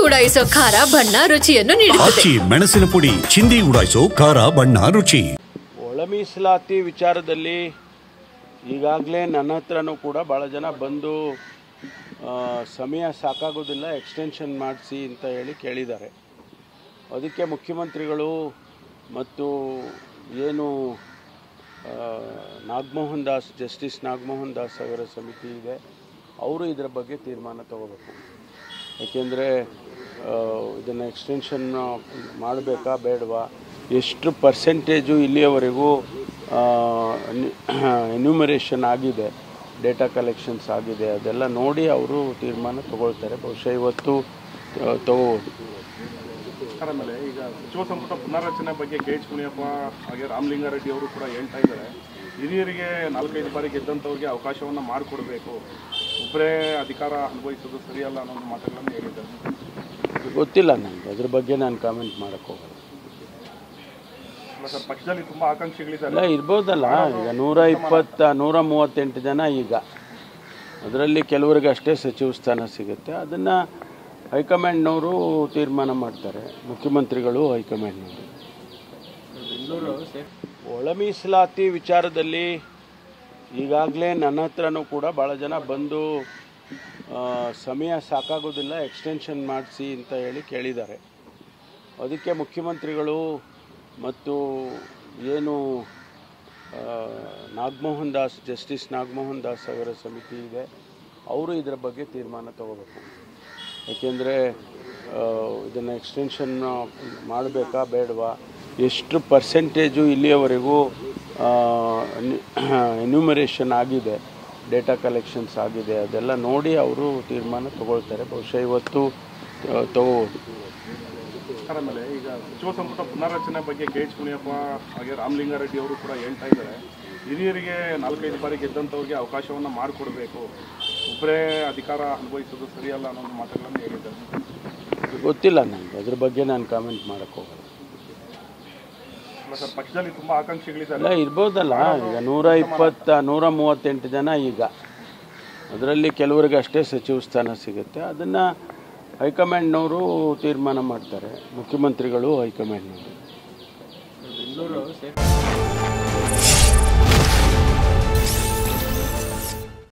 ಉಡಾಯಿಸೋ ಖಾರ ಬಣ್ಣ ರುಚಿಯನ್ನು ನೀಡುತ್ತದೆ. ಮೆಣಸಿನ ಪುಡಿ ಚಿಂದಿ ಉಡಾಯಿಸೋ ಖಾರ ಬಣ್ಣ ರುಚಿ. ಒಳ ಮೀಸಲಾತಿ ವಿಚಾರದಲ್ಲಿ ಈಗಾಗಲೇ ನನ್ನ ಹತ್ರನೂ ಕೂಡ ಭಾಳ ಜನ ಬಂದು ಸಮಯ ಸಾಕಾಗೋದಿಲ್ಲ, ಎಕ್ಸ್ಟೆನ್ಷನ್ ಮಾಡಿಸಿ ಅಂತ ಹೇಳಿ ಕೇಳಿದ್ದಾರೆ. ಅದಕ್ಕೆ ಮುಖ್ಯಮಂತ್ರಿಗಳು ಮತ್ತು ಏನು ನಾಗಮೋಹನ್ ದಾಸ್, ಜಸ್ಟಿಸ್ ನಾಗಮೋಹನ್ ದಾಸ್ ಅವರ ಸಮಿತಿ ಇದೆ, ಅವರು ಇದರ ಬಗ್ಗೆ ತೀರ್ಮಾನ ತಗೋಬೇಕು. ಏಕೆಂದರೆ ಇದನ್ನು ಎಕ್ಸ್ಟೆನ್ಷನ್ ಮಾಡಬೇಕಾ ಬೇಡವಾ, ಎಷ್ಟು ಪರ್ಸೆಂಟೇಜು ಇಲ್ಲಿಯವರೆಗೂ ಎನ್ಯೂಮರೇಷನ್ ಆಗಿದೆ, ಡೇಟಾ ಕಲೆಕ್ಷನ್ಸ್ ಆಗಿದೆ, ಅದೆಲ್ಲ ನೋಡಿ ಅವರು ತೀರ್ಮಾನ ತಗೊಳ್ತಾರೆ. ಬಹುಶಃ ಇವತ್ತು ತಗೋಬೋದು. ಆಮೇಲೆ ಈಗ ಸಚಿವ ಸಂಪುಟ ಪುನರ್ರಚನೆ ಬಗ್ಗೆ ಕೆ ಎಚ್ ಮುನಿಯಪ್ಪ ಹಾಗೆ ರಾಮಲಿಂಗಾರೆಡ್ಡಿ ಅವರು ಕೂಡ ಹೇಳ್ತಾ ಇದ್ದಾರೆ, ಹಿರಿಯರಿಗೆ 4-5 ಬಾರಿ ಗೆದ್ದಂಥವ್ರಿಗೆ ಅವಕಾಶವನ್ನು ಮಾಡಿಕೊಡ್ಬೇಕು, ಒಬ್ಬರೇ ಅಧಿಕಾರ ಅನುಭವಿಸೋದು ಸರಿಯಲ್ಲ ಅನ್ನೋ ಮಾತುಗಳನ್ನು ಹೇಳಿದ್ದಾರೆ. ಗೊತ್ತಿಲ್ಲ ನನಗೆ, ಅದ್ರ ಬಗ್ಗೆ ನಾನು ಕಾಮೆಂಟ್ ಮಾಡೋಕ್ಕೆ ಹೋಗಲ್ಲ. ಸರ್, ಪಕ್ಷದಲ್ಲಿ ತುಂಬ ಆಕಾಂಕ್ಷಿಗಳಿದ್ದಾರೆ. ಇಲ್ಲ ಇರ್ಬೋದಲ್ಲ, ಈಗ 138 ಜನ, ಈಗ ಅದರಲ್ಲಿ ಕೆಲವರಿಗೆ ಅಷ್ಟೇ ಸಚಿವ ಸ್ಥಾನ ಸಿಗುತ್ತೆ. ಅದನ್ನು ಹೈಕಮಾಂಡ್ನವರು ತೀರ್ಮಾನ ಮಾಡ್ತಾರೆ, ಮುಖ್ಯಮಂತ್ರಿಗಳು ಹೈಕಮಾಂಡ್ನವರು. ಒಳ ಮೀಸಲಾತಿ ವಿಚಾರದಲ್ಲಿ ಈಗಾಗಲೇ ನನ್ನ ಹತ್ರನೂ ಕೂಡ ಭಾಳ ಜನ ಬಂದು ಸಮಯ ಸಾಕಾಗೋದಿಲ್ಲ, ಎಕ್ಸ್ಟೆನ್ಷನ್ ಮಾಡಿಸಿ ಅಂತ ಹೇಳಿ ಕೇಳಿದ್ದಾರೆ. ಅದಕ್ಕೆ ಮುಖ್ಯಮಂತ್ರಿಗಳು ಮತ್ತು ಏನು ನಾಗಮೋಹನ್ ದಾಸ್, ಜಸ್ಟಿಸ್ ನಾಗಮೋಹನ್ ದಾಸ್ ಅವರ ಸಮಿತಿ ಇದೆ, ಅವರು ಇದರ ಬಗ್ಗೆ ತೀರ್ಮಾನ ತಗೋಬೇಕು. ಏಕೆಂದರೆ ಇದನ್ನು ಎಕ್ಸ್ಟೆನ್ಷನ್ ಮಾಡಬೇಕಾ ಬೇಡವಾ, ಎಷ್ಟು ಪರ್ಸೆಂಟೇಜು ಇಲ್ಲಿಯವರೆಗೂ ಎನ್ಯೂಮರೇಷನ್ ಆಗಿದೆ, ಡೇಟಾ ಕಲೆಕ್ಷನ್ಸ್ ಆಗಿದೆ, ಅದೆಲ್ಲ ನೋಡಿ ಅವರು ತೀರ್ಮಾನ ತಗೊಳ್ತಾರೆ. ಬಹುಶಃ ಇವತ್ತು ತಗೋಬೋದು. ಆಮೇಲೆ ಈಗ ಸಚಿವ ಸಂಪುಟ ಪುನರ್ರಚನೆ ಬಗ್ಗೆ ಕೆ ಎಚ್ ಮುನಿಯಪ್ಪ ಹಾಗೆ ರಾಮಲಿಂಗಾರೆಡ್ಡಿ ಅವರು ಕೂಡ ಹೇಳ್ತಾ ಇದ್ದಾರೆ, ಹಿರಿಯರಿಗೆ 4-5 ಬಾರಿ ಗೆದ್ದಂಥವ್ರಿಗೆ ಅವಕಾಶವನ್ನು ಮಾಡಿಕೊಡ್ಬೇಕು, ಒಬ್ಬರೇ ಅಧಿಕಾರ ಅನುಭವಿಸೋದು ಸರಿಯಲ್ಲ ಅನ್ನೋ ಮಾತುಗಳನ್ನು ಹೇಳಿದ್ದಾರೆ. ಗೊತ್ತಿಲ್ಲ ನನಗೆ, ಅದ್ರ ಬಗ್ಗೆ ನಾನು ಕಾಮೆಂಟ್ ಮಾಡೋಕ್ಕೆ ಹೋಗಲ್ಲ. ಸರ್, ಪಕ್ಷದಲ್ಲಿ ತುಂಬ ಆಕಾಂಕ್ಷಿಗಳಿದ್ದಾರೆ. ಇಲ್ಲ ಇರ್ಬೋದಲ್ಲ, ಈಗ 138 ಜನ, ಈಗ ಅದರಲ್ಲಿ ಕೆಲವರಿಗೆ ಅಷ್ಟೇ ಸಚಿವ ಸ್ಥಾನ ಸಿಗುತ್ತೆ. ಅದನ್ನು ಹೈಕಮಾಂಡ್ನವರು ತೀರ್ಮಾನ ಮಾಡ್ತಾರೆ, ಮುಖ್ಯಮಂತ್ರಿಗಳು ಹೈಕಮಾಂಡ್ನವರು.